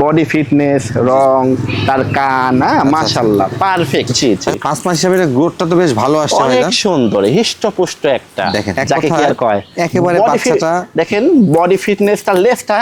Body fitness, রং, তার কান, মাশাআল্লাহ পারফেক্ট। জি জি, 5 মাস হিসাবে গ্রোথটা তো বেশ ভালো আসছে অনেক ভাইজান। সুন্দর হিষ্টপুষ্ট একটা, দেখেন যাকে কি আর কয় একেবারে বাচ্চাটা দেখেন বডি ফিটনেসটা, লেজটা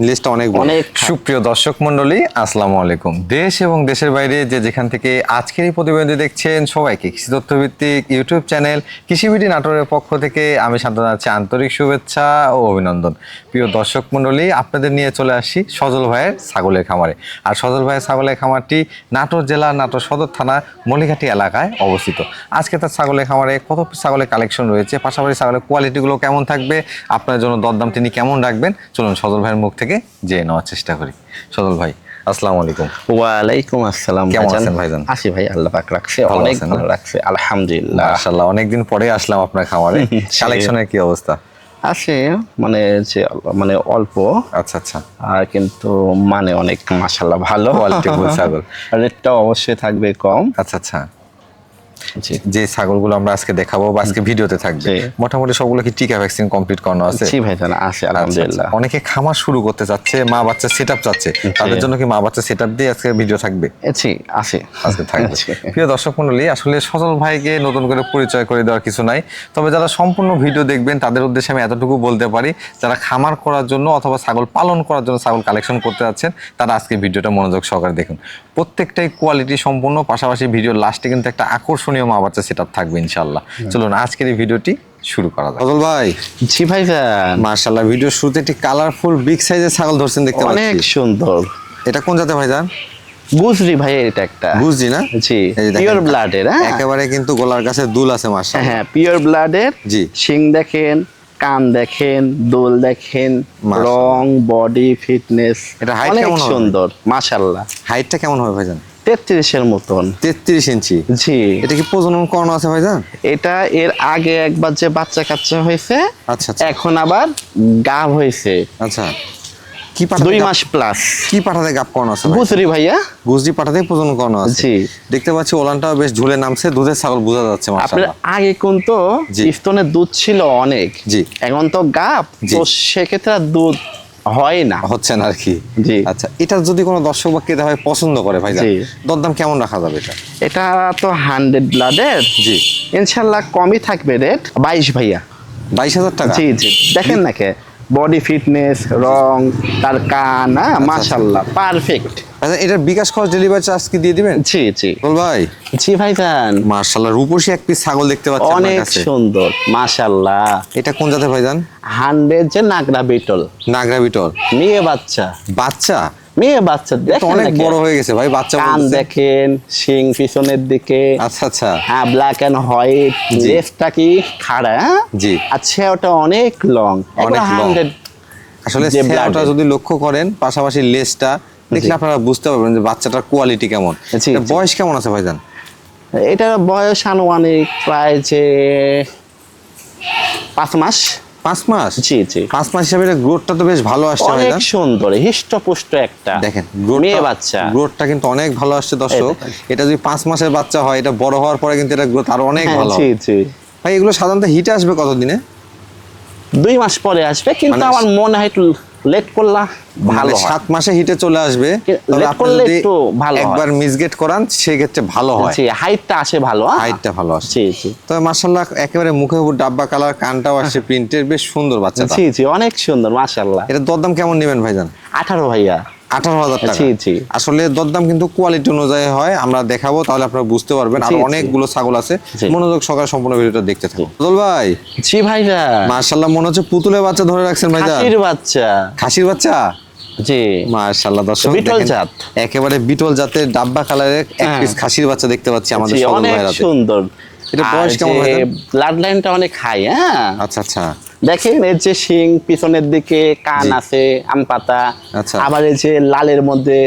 লিস্টটা অনেক বড়। অনেক। সুপ্রিয় দর্শক মণ্ডলী, আসসালামু আলাইকুম। দেশ এবং দেশের বাইরে যে যেখান থেকে আজকের এই প্রতিবেদন দেখছেন সবাইকে কৃষি তথ্যভিত্তিক ইউটিউব চ্যানেল কৃষিবিডি নাটোরের পক্ষ থেকে আমি শান্ত জানাচ্ছি আন্তরিক শুভেচ্ছা ও অভিনন্দন। প্রিয় দর্শক মণ্ডলী, আপনাদের নিয়ে চলে আসি সজল ভাইয়ের ছাগলের খামারে। আর সজল ভাইয়ের ছাগলের খামারটি নাটোর জেলার নাটোর সদর থানা মলিঘাটি এলাকায় অবস্থিত। আজকে তার ছাগলের খামারে কত ছাগলের কালেকশন রয়েছে, পাশাপাশি ছাগলের কোয়ালিটিগুলো কেমন থাকবে, আপনার জন্য দরদাম তিনি কেমন রাখবেন, চলুন সজল ভাইয়ের মুখ থেকে জেনে নেওয়ার চেষ্টা করি। সজল ভাই, আসসালামু আলাইকুম। ওয়ালাইকুম আসসালাম। কেমন আছেন ভাইজান? আছি ভাই, আল্লাহ পাক রাখছে, ভালো অনেক আছেন ভালো না? রাখছে আলহামদুলিল্লাহ। মাশাআল্লাহ, অনেকদিন পরে আসলাম আপনার খামারে। কালেকশনের কি অবস্থা? আছে মানে যে মানে অল্প, আচ্ছা আচ্ছা, আর কিন্তু মানে অনেক মাশাআল্লাহ ভালো। কোয়ালিটি ফুল ছাগল। রেটটা অবশ্যই থাকবে কম। আচ্ছা আচ্ছা, জি যে ছাগলগুলো আমরা আজকে দেখাবো বা আজকে ভিডিওতে থাকবে, জি। মোটামুটি সবগুলো কি টিকা ভ্যাকসিন কমপ্লিট করানো আছে? জি ভাইজান আছে আচ্ছা, আলহামদুলিল্লাহ। আচ্ছা। অনেকে খামার শুরু করতে চাচ্ছে, মা বাচ্চা সেটআপ চাচ্ছে, তাদের জন্য কি মা বাচ্চা সেটআপ দিয়ে আজকে ভিডিও থাকবে? জি আছে আজকে থাকবে। জি। প্রিয় দর্শক মণ্ডলী, আসলে সজল ভাইকে নতুন করে পরিচয় করে দেওয়ার কিছু নাই, তবে যারা সম্পূর্ণ ভিডিও দেখবেন তাদের উদ্দেশ্যে আমি এতটুকু বলতে পারি, যারা খামার করার জন্য অথবা ছাগল পালন করার জন্য ছাগল কালেকশন করতে যাচ্ছেন তারা আজকে ভিডিওটা মনোযোগ সহকারে দেখুন। প্রত্যেকটাই কোয়ালিটি সম্পূর্ণ, পাশাপাশি ভিডিওর লাস্টে কিন্তু একটা আকর্ষণীয় মা বাচ্চা সেটআপ থাকবে ইনশাআল্লাহ। চলুন আজকের এই ভিডিওটি শুরু করা যাক। সজল ভাই, জি ভাইজান, মাশাআল্লাহ ভিডিওর শুরুতে একটি কালারফুল বিগ সাইজের ছাগল ধরছেন দেখতে অনেক পাচ্ছি। সুন্দর। এটা কোন জাতের ভাইজান? গুজরি ভাই, এটা একটা বুঝছি না? জি, এই যে দেখেন, পিওর ব্লাডের। একেবারে কিন্তু গলার কাছে দুল আছে মাশাআল্লাহ। হ্যাঁ পিওর ব্লাডের। জি। শিং দেখেন, কান দেখেন, দোল দেখেন, মাশাআল্লাহ। রং, বডি ফিটনেস এটা height অনেক কেমন হবে? সুন্দর মাশাআল্লাহ। হাইটটা কেমন হবে ভাইজান? 33-এর মতন। 33 ইঞ্চি। জি, এটা কি প্রজনন করানো আছে ভাইজান? এটা এর আগে একবার যে বাচ্চা কাচ্চা হয়েছে, আচ্ছা আচ্ছা এখন আবার গাভ হয়েছে আচ্ছা। কি পাঠাতে 2 মাস প্লাস। কি পাঠাতে গাপ করানো আছে ভাই? গুজরি ভাইয়া। গুজরি পাঠাতে প্রজনন করানো আছে। জি। দেখতে পাচ্ছি ওলানটাও বেশ ঝুলে নামছে, দুধের ছাগল বোঝা যাচ্ছে আপনার মাশাআল্লাহ। আগে কিন্তু জি। স্তনের দুধ ছিল অনেক, জি। এখন তো গাভ, জি। তো সেক্ষেত্রে আর দুধ হয় না। হচ্ছে না আর কি। জি। আচ্ছা, এটা যদি কোনো দর্শক বা ক্রেতা ভাই পছন্দ করে ভাইজান, জি। দরদাম কেমন রাখা যাবে এটা? এটা তো 100 ব্লাডের। জি। ইনশাল্লাহ কমই থাকবে রেট। 22 ভাইয়া। 22,000 টাকা? জি জি, দেখেন না কে বডি ফিটনেস, রং, তার কান, মাশাআল্লাহ পারফেক্ট। আচ্ছা, এটার বিকাশ খরচ ডেলিভারি চার্জ কি দিয়ে দিবেন? জি জি বল ভাই, জি ভাইজান, মাশাআল্লাহ রূপসী এক পিস ছাগল দেখতে পাচ্ছি আপনার অনেক কাছে। সুন্দর মাশাআল্লাহ। এটা কোন জাতের ভাইজান? 100 যে নাগরা বিটল, নাগরা বিটল। মেয়ে বাচ্চা, বাচ্চা? মেয়ে বাচ্চা তো দেখেন অনেক না কে? বড় হয়ে গেছে ভাই, বাচ্চা কান বলতেছে। দেখেন, শিং পিছনের দিকে, আচ্ছা আচ্ছা। হ্যাঁ ব্ল্যাক এন্ড হোয়াইট, জি। লেজটা কি খাড়া, জি। আচ্ছা ওটা অনেক লং, অনেক long। 100 আসলে যে সেটা blood-এর। যদি লক্ষ্য করেন, পাশাপাশি লেজটা দেখলে জি। আপনারা বুঝতে পারবেন যে বাচ্চাটার কোয়ালিটি কেমন। জি, এটার জি। বয়স কেমন আছে ভাইজান? এটার বয়স আনুমানিক প্রায় যে 5 মাস। 5 মাস? জি জি, 5 মাস হিসাবে গ্রোথটা তো বেশ ভালো আসছে অনেক ভাইজান। সুন্দর হিষ্টপুষ্ট একটা দেখেন মেয়ে বাচ্চা। গ্রোথটা কিন্তু অনেক ভালো আসছে দর্শক। এই দেখেন। এটা যদি 5 মাসের বাচ্চা হয়, এটা বড় হওয়ার পরে কিন্তু এটা গ্রোথ আরো অনেক হ্যাঁ, ভালো জি হবে। জি, ভাই এগুলো সাধারণত হিটে আসবে কতদিনে? 2 মাস পরে আসবে, কিন্তু মানে আমার মনে হয় একটু লেট করলা ভালো হয়। 7 মাসে হিটে চলে আসবে। তবে late আপনি করলে যদি একটু ভালো হয়। একবার মিসগেট করান সেক্ষেত্রে ভালো হয়। জি, হাইটটা আসে ভালো। হাইটটা ভালো আসছে। জি জি তবে মাশাআল্লাহ একেবারে মুখে উপর ডাব্বা কালার, কানটাও আসছে প্রিন্টের, বেশ সুন্দর বাচ্চাটা। জি জি, অনেক সুন্দর মাশাআল্লাহ। এটা দরদাম কেমন নেবেন ভাইজান? 18 ভাইয়া। 18,000 টাকা? জি, জি। আসলে দরদাম কিন্তু কোয়ালিটি অনুযায়ী হয়, আমরা দেখাবো তাহলে আপনারা বুঝতে পারবেন। আর জি, জি। অনেকগুলো ছাগল আছে, জি। মনোযোগ সহকারে সম্পূর্ণ ভিডিওটা দেখতে থাকুন। সজল ভাই, জি ভাইয়া, মাশাআল্লাহ মনে হচ্ছে পুতুলের বাচ্চা ধরে রাখছেন ভাইজান। খাসির বাচ্চা। খাসির বাচ্চা? জি, মাশাআল্লাহ দর্শক বিটল দেখেন, জাত। একেবারে বিটল জাতের ডাব্বা কালারের এক হ্যাঁ। পিস খাসির বাচ্চা দেখতে পাচ্ছি আমাদের জি, সজল অনেক ভাইয়ের হাতে। সুন্দর। এটা বয়স কেমন ভাইজান? ব্লাড লাইনটা অনেক হাই। হ্যাঁ আচ্ছা আচ্ছা দেখেন, এর যে শিং পিছনের দিকে, কান জি। আছে আম পাতা, আচ্ছা। আবার এই যে লালের মধ্যে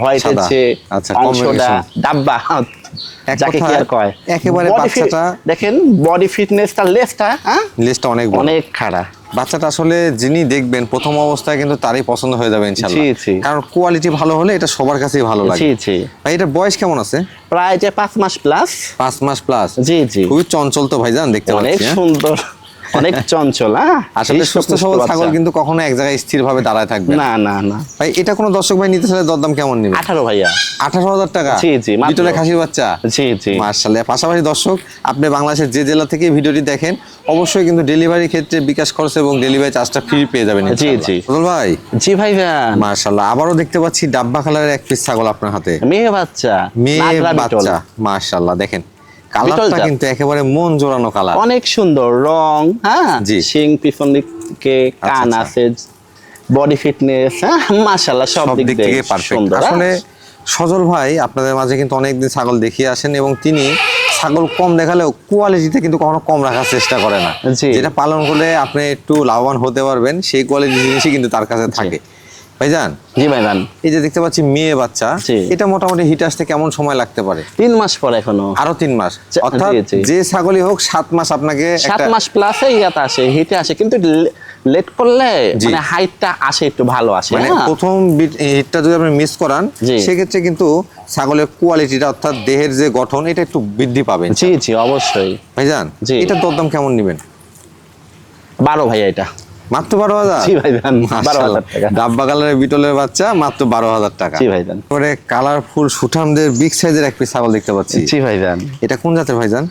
হোয়াইটের সাদা। যে আচ্ছা, অংশটা combination। ডাব্বা, এক যাকে কি কথায় আর কয় একেবারে Body বাচ্চাটা দেখেন বডি ফিটনেসটা, লেজটা লিস্টটা অনেক বড়। অনেক খাড়া। বাচ্চাটা আসলে যিনি দেখবেন প্রথম অবস্থায় কিন্তু তারই পছন্দ হয়ে যাবে ইনশাআল্লাহ। জি, জি। কারণ কোয়ালিটি ভালো হলে এটা সবার কাছেই ভালো লাগে। জি জি, ভাই এটা বয়স কেমন আছে? প্রায় যে 5 মাস প্লাস। 5 মাস প্লাস? জি জি, খুবই চঞ্চল তো ভাইজান দেখতে অনেক পাচ্ছি। হ্যাঁ? সুন্দর। অনেক চঞ্চল। হ্যাঁ আসলে এই সুস্থ সমস্ত সবল বাচ্চা। ছাগল কিন্তু কখনো এক জায়গায় স্থির ভাবে দাঁড়ায় থাকবে না। না না না। ভাই এটা কোনো দর্শক ভাই নিতে চাইলে দরদাম কেমন নেবে? 18 ভাইয়া। 18,000 টাকা? জি, জি, মাত্র। বিটলে খাসির বাচ্চা? জি জি। মাশাআল্লাহ। পাশাপাশি দর্শক, আপনি বাংলাদেশের যে জেলা থেকে ভিডিওটি দেখেন অবশ্যই কিন্তু ডেলিভারির ক্ষেত্রে বিকাশ খরচ এবং ডেলিভারি চার্জটা ফ্রি পেয়ে যাবেন জি, ইনশাআল্লাহ। জি। ফজল ভাই জি ভাইজান। মাশাআল্লাহ, আবারও দেখতে পাচ্ছি ডাব্বা কালারের এক পিস ছাগল আপনার হাতে। মেয়ে বাচ্চা, মেয়ে নাগরা বিটল। বাচ্চা, মাশাআল্লাহ। দেখেন কালারটা বিটল জাত। কিন্তু একেবারে মন জোড়ানো কালার। অনেক সুন্দর রং। হ্যাঁ জি। শিং পিছন দিকে কান আচ্ছা। আছে, বডি ফিটনেস, হ্যাঁ মাশাআল্লাহ সব সব দিক দিক থেকে পারফেক্ট। সুন্দর। আসলে সজল ভাই আপনাদের মাঝে কিন্তু অনেকদিন ছাগল দেখিয়ে আসেন এবং তিনি ছাগল কম দেখালেও কোয়ালিটিতে কিন্তু কখনো কম রাখার চেষ্টা করে না। জি। যেটা পালন করলে আপনি একটু লাভবান হতে পারবেন সেই কোয়ালিটির জিনিসই কিন্তু তার কাছে থাকে। ভাইজান জি ভাইজান। এই যে দেখতে পাচ্ছি মেয়ে বাচ্চা, জি। এটা মোটামুটি হিট আসতে কেমন সময় লাগতে পারে? 3 মাস পর এখনো। আরো 3 মাস, জি, অর্থাৎ জি। যে ছাগলই হোক 7 মাস আপনাকে 7 একটা- মাস প্লাসে ইয়াতে আসে, হিটে আসে, কিন্তু লেট করলে জি। মানে হাইটটা আসে একটু ভালো আসে। মানে হ্যাঁ? প্রথম হিটটা যদি আপনি মিস করান জি। সেক্ষেত্রে কিন্তু ছাগলের কোয়ালিটিটা অর্থাৎ দেহের যে গঠন এটা একটু বৃদ্ধি পাবেন। জি জি অবশ্যই। ভাইজান জি। এটা দরদাম কেমন নেবেন? 12 ভাইয়া এটা। মাত্র 12,000? জি ভাইজান, 12,000 টাকা। ডাব্বা কালারের বিটলের বাচ্চা মাত্র 12,000 টাকা। জি ভাইজান। পরে কালারফুল সুঠামদের বিগ সাইজের এক পিস ছাগল দেখতে পাচ্ছি। জি ভাইজান। এটা কোন জাতের ভাইজান?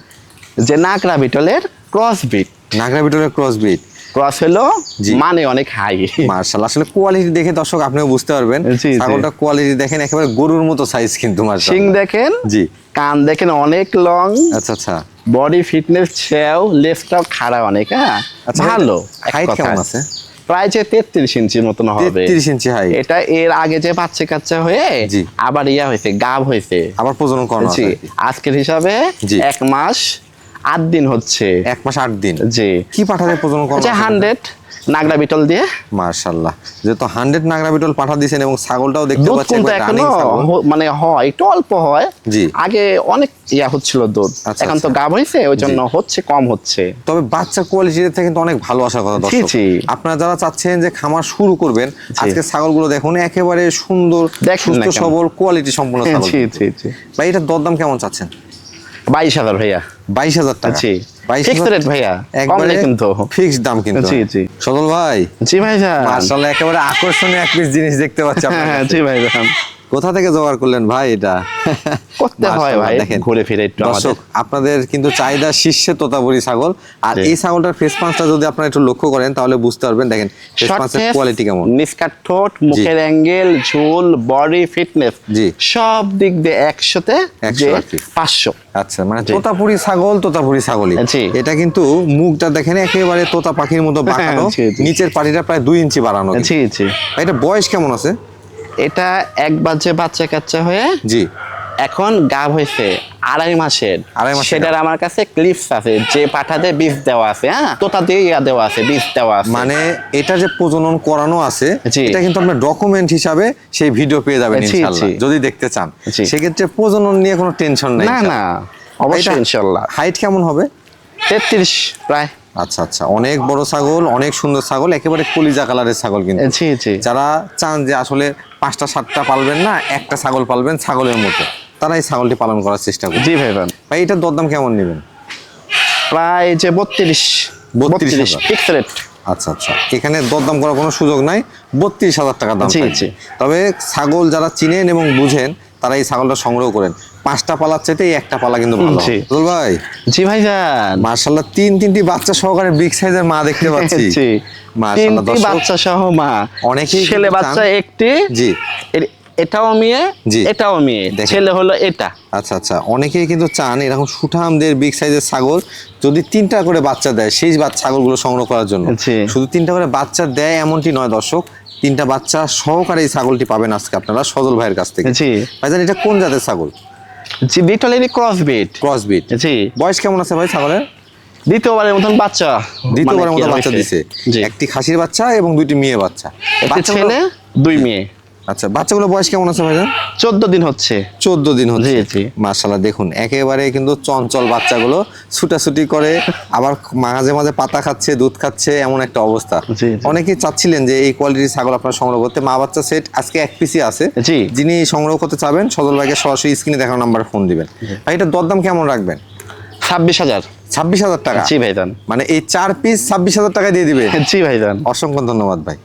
যে নাগরা বিটলের ক্রস বিট। নাগরা বিটলের ক্রস ব্রিড। ক্রস হলো জি। মানে অনেক হাই। মার্শাল্লাহ, আসলে কোয়ালিটি দেখে দর্শক আপনিও বুঝতে পারবেন। জি, জি। ছাগলটা কোয়ালিটি দেখেন একেবারে গরুর মতো সাইজ কিন্তু শিং মার্শাল্লাহ। দেখেন, জি। কান দেখেন অনেক লং, আচ্ছা আচ্ছা। বডি ফিটনেস ছেও, লেফটটাও খাড়া অনেক। হ্যাঁ আচ্ছা, ভালো। এক হাইট কেমন কথায়। আছে? প্রায় যে 33 ইঞ্চির মতন হবে। 33 ইঞ্চি হাইট। এটা এর আগে যে বাচ্চা কাচ্চা হয়ে জি। আবার ইয়া হয়েছে, গাব হয়েছে। আবার প্রজনন করানো জি আছে আর কি। আজকের হিসাবে জি। 1 মাস 8 দিন হচ্ছে। 1 মাস 8 দিন। জি। কি পাঠাতে প্রজনন করানো আচ্ছা আছে? 100 নাগরা বিটল দিয়ে। মার্শাল্লাহ, যেহেতু 100 নাগরা বিটল পাঠা দিয়েছেন এবং ছাগলটাও দেখতে দুধ পাচ্ছি কিন্তু একবার এখনো রানিং ছাগল। মানে হয় একটু অল্প হয়। জি। আগে অনেক ইয়া হচ্ছিল দুধ, আচ্ছা, এখন তো আচ্ছা। গাব হয়েছে ওই জন্য হচ্ছে কম হচ্ছে। তবে বাচ্চা কোয়ালিটির থেকে কিন্তু অনেক ভালো আসার কথা দর্শক। জি। আপনারা যারা চাচ্ছেন যে খামার শুরু করবেন, আজকে ছাগলগুলো দেখুন একেবারে সুন্দর, দেখেন না সুস্থ কেমন। সবল কোয়ালিটি সম্পন্ন ছাগল। জি জি জি। ভাই এটার দরদাম কেমন চাচ্ছেন? 22,000 ভাইয়া। 22,000 টাকা? জি। 22,000 Fixed rate ভাইয়া, কম একবারে নেই কিন্তু। ফিক্সড দাম কিন্তু। জি, জি। সজল ভাই জি ভাইজান। মাশাআল্লাহ, একেবারে আকর্ষণীয় এক পিস জিনিস দেখতে পাচ্ছি আপনার হ্যাঁ কাছে। জি ভাইজান। কোথা থেকে জোগাড় করলেন ভাই এটা? করতে হয় মাশাআল্লাহ, ভাই, দেখেন। ঘুরে ফিরে একটু আমাদের। দর্শক আপনাদের কিন্তু চাহিদা শীর্ষে তোতাপুরি ছাগল, আর জি। এই ছাগলটার ফেস পাঁচটা যদি আপনারা একটু লক্ষ্য করেন তাহলে বুঝতে পারবেন। দেখেন ফেস Short পাঁচের face, কোয়ালিটি কেমন। নিস্কাট ঠোঁট, মুখের অ্যাঙ্গেল, ঝুল, বডি ফিটনেস, জি। সব দিক দিয়ে 100তে 100 যে আর কি। 500। আচ্ছা, মানে জি। তোতাপুরি ছাগল তোতাপুরি ছাগলই। জি। এটা কিন্তু মুখটা দেখেন একেবারে তোতা পাখির মতো বাঁকানো, জি, জি। নিচের পাটিটা প্রায় 2 ইঞ্চি বাড়ানো। জি জি। ভাই, এটা বয়স কেমন আছে? এটা একবার যে বাচ্চা কাচ্চা হয়ে জি। এখন গাব হয়েছে 2.5 মাসের। 2.5 মাসের সেটার আমার কাছে ক্লিপস আছে, যে পাঠাতে বীজ দেওয়া আছে। হ্যাঁ তোতা দিয়ে ইয়া দেওয়া আছে, বীজ দেওয়া আছে। মানে এটা যে প্রজনন করানো আছে জি। এটা কিন্তু আপনার ডকুমেন্ট হিসাবে সেই ভিডিও পেয়ে যাবেন জি, ইনশাআল্লাহ, জি। যদি দেখতে চান। জি। সেক্ষেত্রে প্রজনন নিয়ে কোনো টেনশন নাই। না না অবশ্যই ইনশাআল্লাহ। হাইট কেমন হবে? 33 প্রায়। আচ্ছা আচ্ছা, অনেক বড় ছাগল, অনেক সুন্দর ছাগল, একেবারে কলিজা কালারের ছাগল কিন্তু। জি জি। যারা চান যে আসলে 5টা 7টা পালবেন না, একটা ছাগল পালবেন ছাগলের মতো, তারা এই ছাগলটি পালন করার চেষ্টা করবে। জি ভাইজান। ভাই এটার দরদাম কেমন নেবেন? প্রায় যে 32 32,000 ফিক্সড রেট। আচ্ছা আচ্ছা, এখানে দরদাম করার কোনো সুযোগ নাই, 32,000 টাকা দাম জি, থাকছে। জি। তবে ছাগল যারা চিনেন এবং বুঝেন তারা এই ছাগলটা সংগ্রহ করেন। 5টা পালার চাইতে এই একটা পালা কিন্তু ভালো। জি। দুল ভাই জি ভাইজান। মাশাআল্লাহ, 3টি বাচ্চা সহকারে বিগ সাইজের মা দেখতে পাচ্ছি। জি। মাশাআল্লাহ 3টি দর্শক, বাচ্চা সহ মা। অনেকেই ছেলে কিন্তু বাচ্চা চান- একটি। জি। এটাও মেয়ে, জি। এটাও মেয়ে, দেখেন। ছেলে হলো এটা। আচ্ছা আচ্ছা, অনেকেই কিন্তু চান এরকম সুঠামদের বিগ সাইজের ছাগল যদি 3টা করে বাচ্চা দেয় সেই ছাগলগুলো সংগ্রহ করার জন্য। জি। শুধু 3টা করে বাচ্চা দেয় এমনটি নয় দর্শক, 3টা বাচ্চা সহকারে এই ছাগলটি পাবেন আজকে আপনারা সজল ভাইয়ের কাছ থেকে। জি। ভাইজান এটা কোন জাতের ছাগল? জি বিটলেরই ক্রস বিট। ক্রস বিট। জি। বয়স কেমন আছে ভাই ছাগলের? দ্বিতীয়বারের মতন বাচ্চা। দ্বিতীয়বারের মানে মতো কি বাচ্চা হয়েছে? দিছে। জি। একটি খাসির বাচ্চা এবং 2টি মেয়ে বাচ্চা। একটি বাচ্চাগুলো- ছেলে, 2 মেয়ে। আচ্ছা, বাচ্চাগুলো বয়স কেমন আছে ভাইজান? 14 দিন হচ্ছে। 14 দিন হচ্ছে। জি, জি। মাশাআল্লাহ, দেখুন একেবারে কিন্তু চঞ্চল বাচ্চাগুলো, ছুটাছুটি করে, আবার মাঝে মাঝে পাতা খাচ্ছে, দুধ খাচ্ছে, এমন একটা অবস্থা। জি, জি। অনেকেই চাচ্ছিলেন যে এই কোয়ালিটির ছাগল আপনারা সংগ্রহ করতে। মা বাচ্চা সেট আজকে 1 পিসই আছে। জি। যিনি সংগ্রহ করতে চাবেন সজল ভাইকে সরাসরি স্ক্রিনে দেখানো নাম্বার ফোন দিবেন। ভাই এটার দরদাম কেমন রাখবেন? 26,000। 26,000 টাকা? জি ভাইজান। মানে এই 4 পিস 26,000 টাকা দিয়ে দিবে? জি ভাইজান। অসংখ্য ধন্যবাদ ভাই।